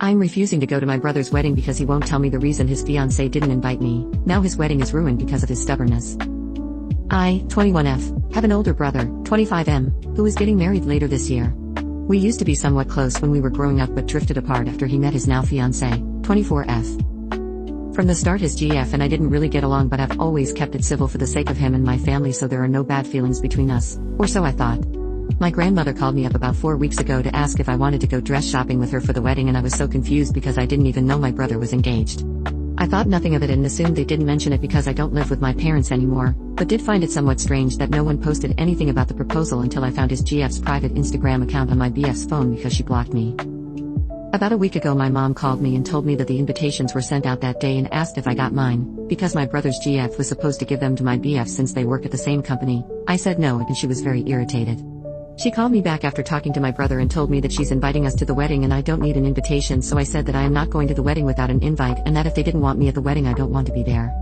I'm refusing to go to my brother's wedding because he won't tell me the reason his fiancée didn't invite me. Now his wedding is ruined because of his stubbornness. I, 21F, have an older brother, 25M, who is getting married later this year. We used to be somewhat close when we were growing up but drifted apart after he met his now fiancée, 24F. From the start his GF and I didn't really get along, but I've always kept it civil for the sake of him and my family, so there are no bad feelings between us, or so I thought. My grandmother called me up about 4 weeks ago to ask if I wanted to go dress shopping with her for the wedding, and I was so confused because I didn't even know my brother was engaged. I thought nothing of it and assumed they didn't mention it because I don't live with my parents anymore, but did find it somewhat strange that no one posted anything about the proposal until I found his GF's private Instagram account on my BF's phone because she blocked me. About a week ago my mom called me and told me that the invitations were sent out that day and asked if I got mine, because my brother's GF was supposed to give them to my BF since they work at the same company. I said no and she was very irritated. She called me back after talking to my brother and told me that she's inviting us to the wedding and I don't need an invitation, so I said that I am not going to the wedding without an invite and that if they didn't want me at the wedding I don't want to be there.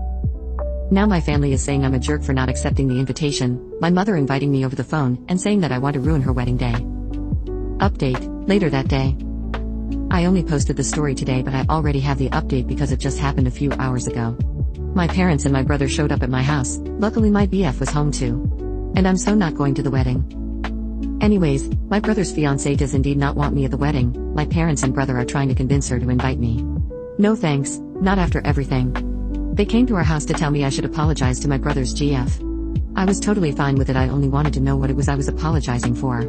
Now my family is saying I'm a jerk for not accepting the invitation, my mother inviting me over the phone and saying that I want to ruin her wedding day. Update, later that day. I only posted the story today, but I already have the update because it just happened a few hours ago. My parents and my brother showed up at my house. Luckily my BF was home too. And I'm so not going to the wedding. Anyways, my brother's fiancée does indeed not want me at the wedding. My parents and brother are trying to convince her to invite me. No thanks, not after everything. They came to our house to tell me I should apologize to my brother's GF. I was totally fine with it, I only wanted to know what it was I was apologizing for.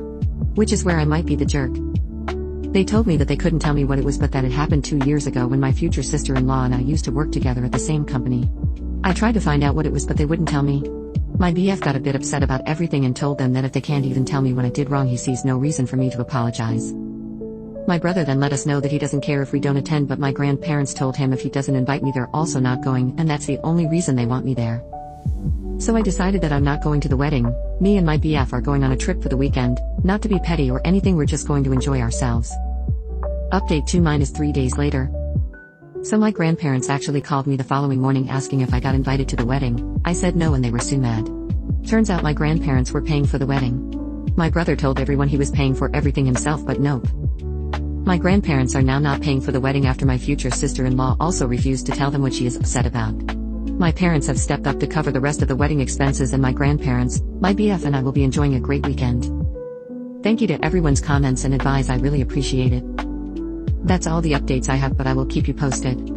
Which is where I might be the jerk. They told me that they couldn't tell me what it was, but that it happened 2 years ago when my future sister-in-law and I used to work together at the same company. I tried to find out what it was but they wouldn't tell me. My BF got a bit upset about everything and told them that if they can't even tell me what I did wrong, he sees no reason for me to apologize. My brother then let us know that he doesn't care if we don't attend, but my grandparents told him if he doesn't invite me they're also not going, and that's the only reason they want me there. So I decided that I'm not going to the wedding. Me and my BF are going on a trip for the weekend, not to be petty or anything, we're just going to enjoy ourselves. Update 2-3 days later. So my grandparents actually called me the following morning asking if I got invited to the wedding. I said no and they were so mad. Turns out my grandparents were paying for the wedding. My brother told everyone he was paying for everything himself, but nope. My grandparents are now not paying for the wedding after my future sister-in-law also refused to tell them what she is upset about. My parents have stepped up to cover the rest of the wedding expenses, and my grandparents, my BF and I will be enjoying a great weekend. Thank you to everyone's comments and advice, I really appreciate it. That's all the updates I have, but I will keep you posted.